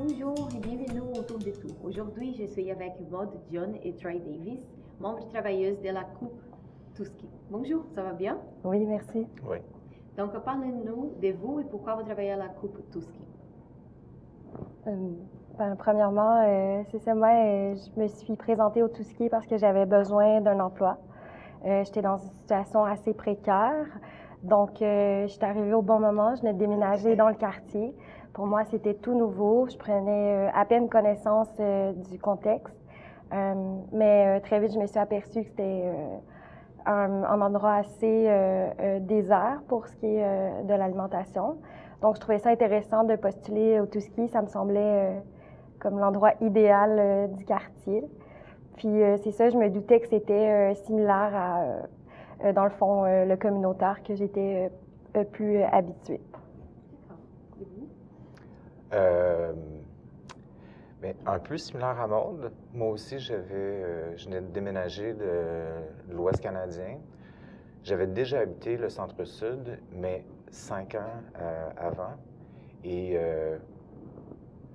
Bonjour et bienvenue autour de tout. Aujourd'hui, je suis avec Maud, John et Troy Davis, membres travailleuses de la Coupe Touski. Bonjour, ça va bien? Oui, merci. Oui. Donc, parlez-nous de vous et pourquoi vous travaillez à la Coupe Touski. Premièrement, c'est ça, moi, je me suis présentée au Touski parce que j'avais besoin d'un emploi. J'étais dans une situation assez précaire, donc je suis arrivée au bon moment, je venais de déménager dans le quartier. Pour moi, c'était tout nouveau, je prenais à peine connaissance du contexte, mais très vite, je me suis aperçue que c'était un endroit assez désert pour ce qui est de l'alimentation. Donc, je trouvais ça intéressant de postuler au Touski. Ça me semblait comme l'endroit idéal du quartier. Puis, c'est ça, je me doutais que c'était similaire à, dans le fond, le communautaire que j'étais plus habituée. D'accord. Et vous? Mais un peu similaire à Maude. Moi aussi, je venais de déménager de l'Ouest canadien. J'avais déjà habité le centre-sud, mais 5 ans avant. Et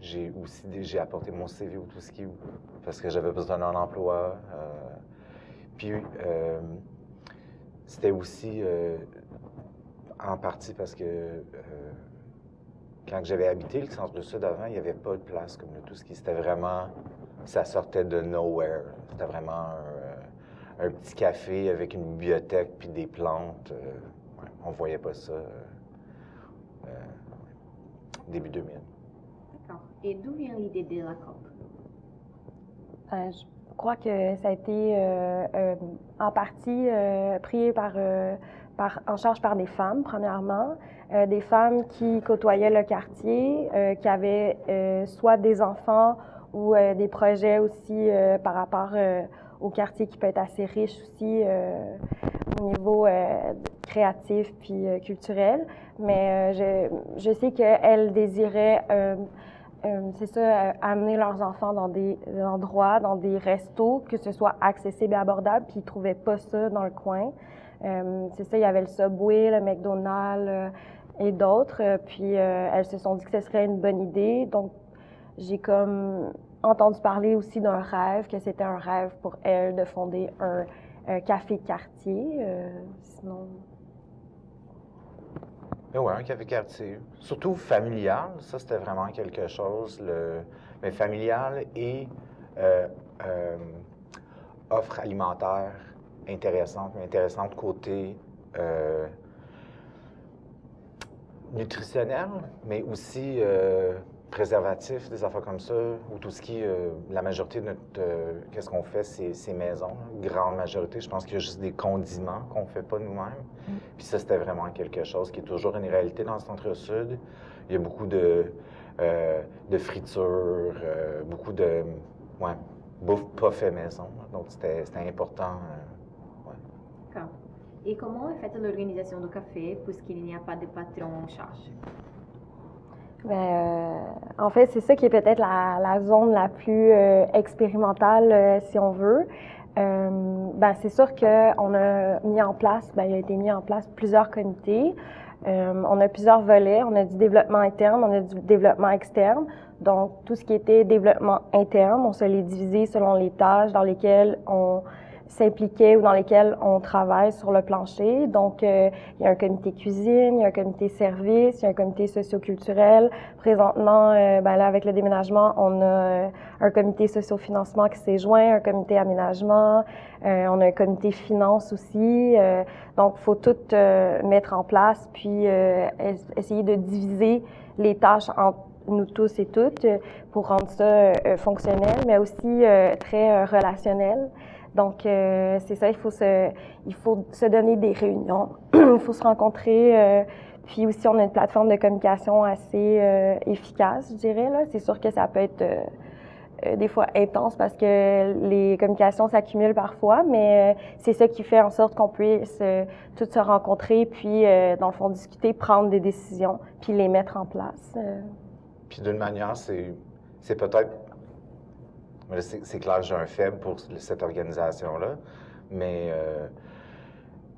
j'ai apporté mon CV au Touski parce que j'avais besoin d'un emploi. Puis c'était aussi en partie parce que quand j'avais habité le centre-sud avant, il n'y avait pas de place comme le Touski. C'était vraiment, ça sortait de nowhere. C'était vraiment un petit café avec une bibliothèque puis des plantes. On voyait pas ça début 2000. D'accord. Et d'où vient l'idée de la COP? Je crois que ça a été en partie pris en charge par des femmes, premièrement. Des femmes qui côtoyaient le quartier, qui avaient soit des enfants ou des projets aussi par rapport au quartier qui peut être assez riche aussi au niveau créatif puis culturel. Mais je sais qu'elles désiraient c'est ça, amener leurs enfants dans des endroits, dans des restos, que ce soit accessible et abordable, puis ils trouvaient pas ça dans le coin. C'est ça, il y avait le Subway, le McDonald's et d'autres, puis elles se sont dit que ce serait une bonne idée. Donc, j'ai comme entendu parler aussi d'un rêve, que c'était un rêve pour elles de fonder un café quartier. Sinon... Mais ouais, un café quartier. Surtout familial, ça c'était vraiment quelque chose. Mais familial et offre alimentaire intéressante, mais intéressante côté nutritionnel, mais aussi préservatif, des affaires comme ça, ou tout ce qui, la majorité de notre, qu'est-ce qu'on fait, c'est maison, grande majorité. Je pense qu'il y a juste des condiments qu'on ne fait pas nous-mêmes. Puis ça, c'était vraiment quelque chose qui est toujours une réalité dans le centre-sud. Il y a beaucoup de friture, beaucoup de bouffe pas fait maison. Donc, c'était important. Ouais. D'accord. Et comment est faite l'organisation du café puisqu'il n'y a pas de patron en charge? En fait, c'est ça qui est peut-être la zone la plus expérimentale, si on veut. C'est sûr qu'on a mis en place, il a été mis en place plusieurs comités. On a plusieurs volets. On a du développement interne, on a du développement externe. Donc, tout ce qui était développement interne, on se les divisait selon les tâches dans lesquelles on s'impliquait ou dans lesquelles on travaille sur le plancher. Donc, il y a un comité cuisine, il y a un comité service, il y a un comité socio-culturel. Présentement, là, avec le déménagement, on a un comité socio-financement qui s'est joint, un comité aménagement, on a un comité finance aussi. Donc, il faut tout mettre en place, puis essayer de diviser les tâches entre nous tous et toutes pour rendre ça fonctionnel, mais aussi très relationnel. Donc, c'est ça, il faut se donner des réunions, il faut se rencontrer. Puis aussi, on a une plateforme de communication assez efficace, je dirais. Là. C'est sûr que ça peut être des fois intense parce que les communications s'accumulent parfois, mais c'est ça qui fait en sorte qu'on puisse tous se rencontrer, puis dans le fond, discuter, prendre des décisions, puis les mettre en place. Puis d'une manière, c'est peut-être... C'est clair que j'ai un faible pour cette organisation-là, mais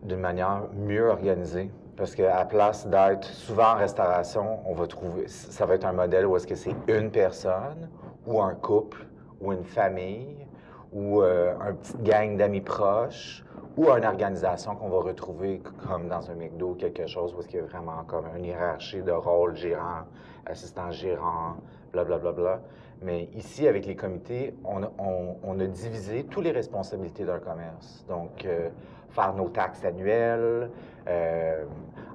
d'une manière mieux organisée. Parce qu'à place d'être souvent en restauration, on va trouver, ça va être un modèle où est-ce que c'est une personne, ou un couple, ou une famille, ou un petit gang d'amis proches, ou une organisation qu'on va retrouver comme dans un McDo, quelque chose où est-ce qu'il y a vraiment comme une hiérarchie de rôle, gérant, assistant gérant, blablabla. Bla, bla, bla. Mais ici, avec les comités, on a divisé toutes les responsabilités d'un commerce. Donc, faire nos taxes annuelles,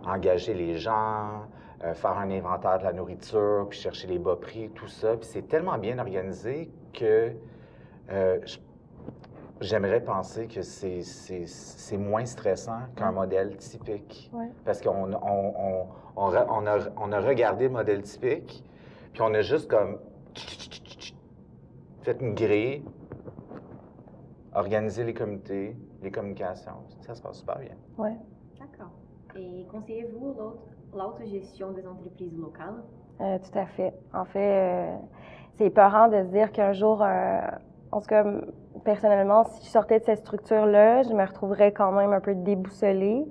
engager les gens, faire un inventaire de la nourriture, puis chercher les bas prix, tout ça. Puis c'est tellement bien organisé que j'aimerais penser que c'est moins stressant qu'un modèle typique. Ouais. Parce qu'on a regardé le modèle typique, puis on a juste comme fait une grille, organisé les comités, les communications. Ça se passe super bien. Ouais. D'accord. Et conseillez-vous l'autogestion des entreprises locales? Tout à fait. En fait, c'est épeurant de se dire qu'un jour, en tout cas, personnellement, si je sortais de cette structure-là, je me retrouverais quand même un peu déboussolée.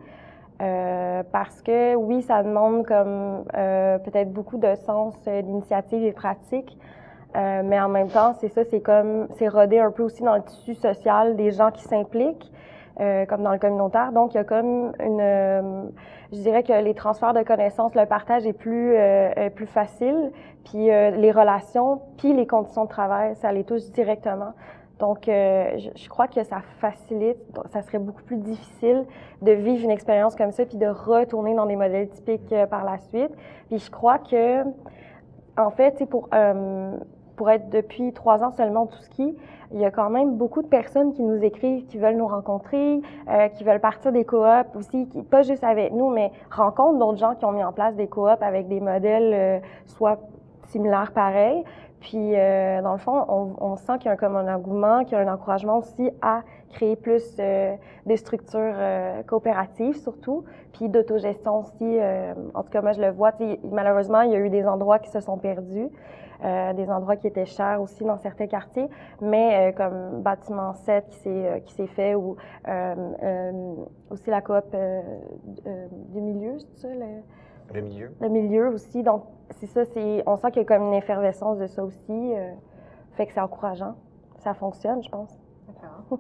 Parce que oui, ça demande comme peut-être beaucoup de sens d'initiative et pratique, mais en même temps, c'est ça, c'est rodé un peu aussi dans le tissu social des gens qui s'impliquent, comme dans le communautaire. Donc, il y a comme je dirais que les transferts de connaissances, le partage est plus facile, puis les relations, puis les conditions de travail, ça les touche directement. Donc, je crois que ça facilite, ça serait beaucoup plus difficile de vivre une expérience comme ça puis de retourner dans des modèles typiques par la suite. Puis je crois que, en fait, pour être depuis 3 ans seulement au Tout-Ski, il y a quand même beaucoup de personnes qui nous écrivent, qui veulent nous rencontrer, qui veulent partir des coops aussi, pas juste avec nous, mais rencontrent d'autres gens qui ont mis en place des coops avec des modèles soit similaires, pareils. Puis, dans le fond, on sent qu'il y a comme un engouement, qu'il y a un encouragement aussi à créer plus des structures coopératives surtout, puis d'autogestion aussi. En tout cas, moi, je le vois. Malheureusement, il y a eu des endroits qui se sont perdus, des endroits qui étaient chers aussi dans certains quartiers, mais comme Bâtiment 7 qui s'est fait, ou aussi la coop du milieu, c'est ça? Le milieu? Le milieu aussi. Donc, c'est ça, on sent qu'il y a comme une effervescence de ça aussi. Fait que c'est encourageant. Ça fonctionne, je pense. D'accord.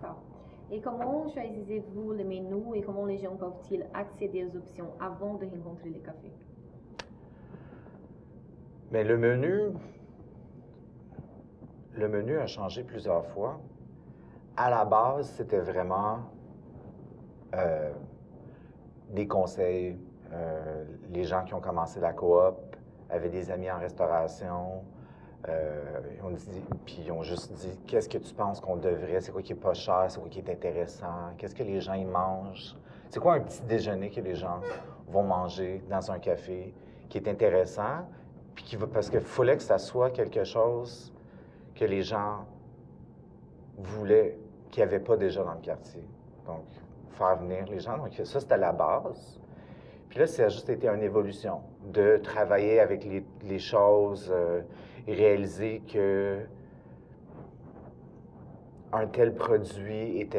D'accord. Et comment choisissez-vous le menu et comment les gens peuvent-ils accéder aux options avant de rencontrer les cafés? Bien, le menu a changé plusieurs fois. À la base, c'était vraiment des conseils. Les gens qui ont commencé la coop avaient des amis en restauration. Puis ils ont juste dit, qu'est-ce que tu penses qu'on devrait? C'est quoi qui est pas cher? C'est quoi qui est intéressant? Qu'est-ce que les gens y mangent? C'est quoi un petit déjeuner que les gens vont manger dans un café qui est intéressant? Puis parce qu'il fallait que ça soit quelque chose que les gens voulaient, qu'il n'y avait pas déjà dans le quartier. Donc, faire venir les gens. Donc, ça, c'était la base. Puis là, ça a juste été une évolution de travailler avec les choses et réaliser que un tel produit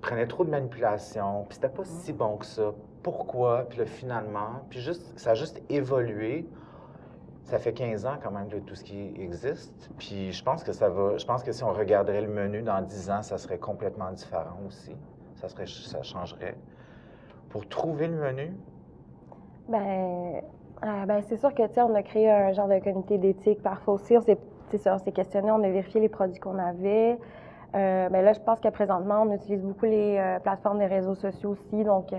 prenait trop de manipulation, puis c'était pas si bon que ça. Pourquoi? Puis là, finalement, ça a juste évolué. Ça fait 15 ans quand même que tout ce qui existe. Puis je pense que je pense que si on regarderait le menu dans 10 ans, ça serait complètement différent aussi. Ça changerait. Pour trouver le menu, Ben, c'est sûr que, tu sais, on a créé un genre de comité d'éthique parfois aussi. On s'est questionné, on a vérifié les produits qu'on avait. Ben là, je pense que présentement, on utilise beaucoup les plateformes des réseaux sociaux aussi. Donc,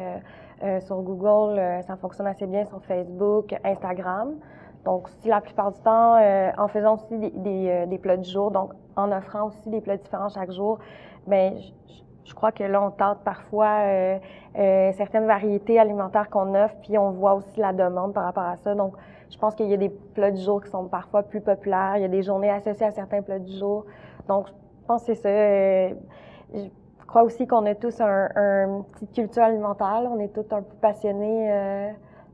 sur Google, ça fonctionne assez bien, sur Facebook, Instagram. Donc, si la plupart du temps, en faisant aussi des plats du jour, donc en offrant aussi des plats différents chaque jour, ben je crois que là, on tente parfois certaines variétés alimentaires qu'on offre, puis on voit aussi la demande par rapport à ça. Donc, je pense qu'il y a des plats du jour qui sont parfois plus populaires. Il y a des journées associées à certains plats du jour. Donc, je pense que c'est ça. Je crois aussi qu'on a tous une petite culture alimentaire. On est tous un peu passionnés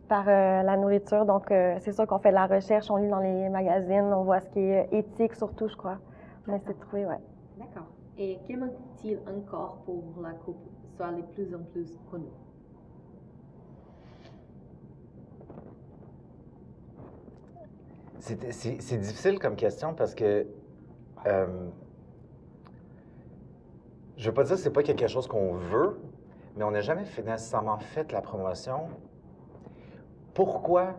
par la nourriture. Donc, c'est sûr qu'on fait de la recherche, on lit dans les magazines, on voit ce qui est éthique surtout, je crois. On essaie de trouver, ouais. D'accord. Et qu'aimerait-il encore pour la coupe soit de plus en plus connue? C'est difficile comme question parce que je ne veux pas dire que ce n'est pas quelque chose qu'on veut, mais on n'a jamais nécessairement fait la promotion. Pourquoi?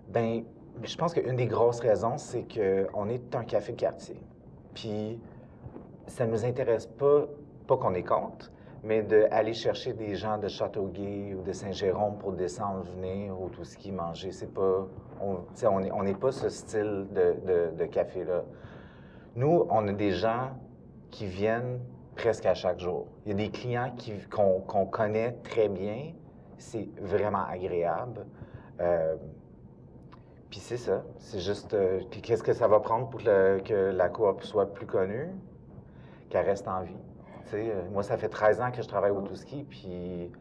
Bien, je pense qu'une des grosses raisons, c'est qu'on est un café de quartier. Puis, ça ne nous intéresse pas qu'on est contre, mais d'aller chercher des gens de Châteauguay ou de Saint-Jérôme pour descendre, venir au Tout-Ski manger. C'est pas... On n'est pas ce style de café-là. Nous, on a des gens qui viennent presque à chaque jour. Il y a des clients qu'on connaît très bien. C'est vraiment agréable. Puis c'est ça. C'est juste... puis qu'est-ce que ça va prendre pour que la coop soit plus connue? Qu'elle reste en vie. Tu sais, moi, ça fait 13 ans que je travaille au Tout-Ski, puis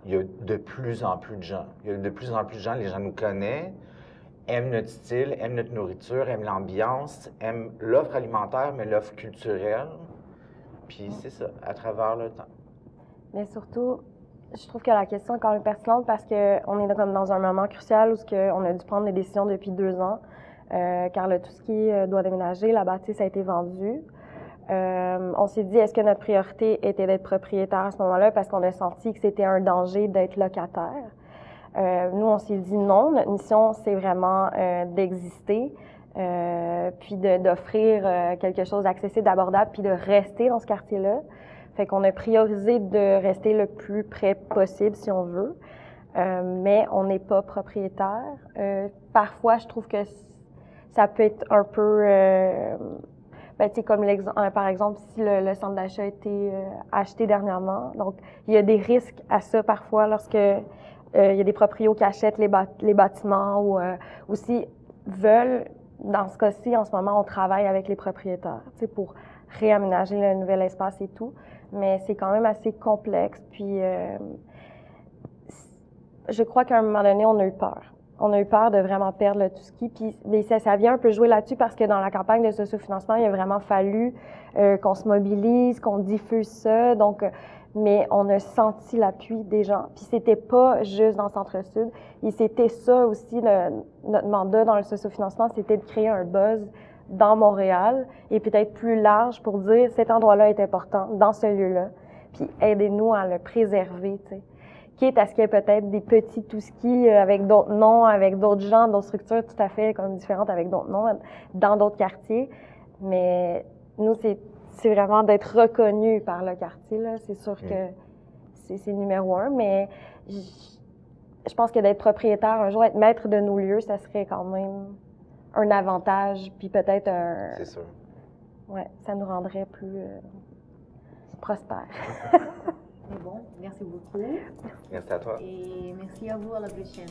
il y a de plus en plus de gens. Il y a de plus en plus de gens, les gens nous connaissent, aiment notre style, aiment notre nourriture, aiment l'ambiance, aiment l'offre alimentaire, mais l'offre culturelle. Puis c'est ça, à travers le temps. Mais surtout, je trouve que la question est quand même pertinente parce qu'on est comme dans un moment crucial où on a dû prendre des décisions depuis 2 ans, car le Tout-Ski doit déménager, la bâtisse a été vendue. On s'est dit, est-ce que notre priorité était d'être propriétaire à ce moment-là parce qu'on a senti que c'était un danger d'être locataire. Nous, on s'est dit non, notre mission, c'est vraiment d'exister, puis d'offrir quelque chose d'accessible, d'abordable, puis de rester dans ce quartier-là. Fait qu'on a priorisé de rester le plus près possible, si on veut, mais on n'est pas propriétaire. Parfois, je trouve que ça peut être un peu... ben, comme par exemple, si le centre d'achat a été acheté dernièrement. Donc, il y a des risques à ça parfois lorsque il y a des proprios qui achètent les bâtiments ou s'ils veulent, dans ce cas-ci, en ce moment, on travaille avec les propriétaires pour réaménager le nouvel espace et tout. Mais c'est quand même assez complexe. Puis, je crois qu'à un moment donné, on a eu peur. On a eu peur de vraiment perdre le Tout-Ski. Puis ça vient un peu jouer là-dessus parce que dans la campagne de sociofinancement, il a vraiment fallu qu'on se mobilise, qu'on diffuse ça. Donc, mais on a senti l'appui des gens. Puis c'était pas juste dans le Centre-Sud. C'était ça aussi, notre mandat dans le sociofinancement, c'était de créer un buzz dans Montréal et peut-être plus large pour dire cet endroit-là est important dans ce lieu-là. Puis aidez-nous à le préserver, tu sais. Quitte à ce qu'il y ait peut-être des petits Tout-Ski avec d'autres noms, avec d'autres gens, d'autres structures tout à fait comme différentes avec d'autres noms dans d'autres quartiers. Mais nous, c'est vraiment d'être reconnu par le quartier, là. C'est sûr que c'est numéro 1, mais je pense que d'être propriétaire un jour, être maître de nos lieux, ça serait quand même un avantage, puis peut-être un... C'est sûr. Ouais, ça nous rendrait plus prospères. C'est bon, merci beaucoup. Merci à toi. Et merci à vous, à la prochaine.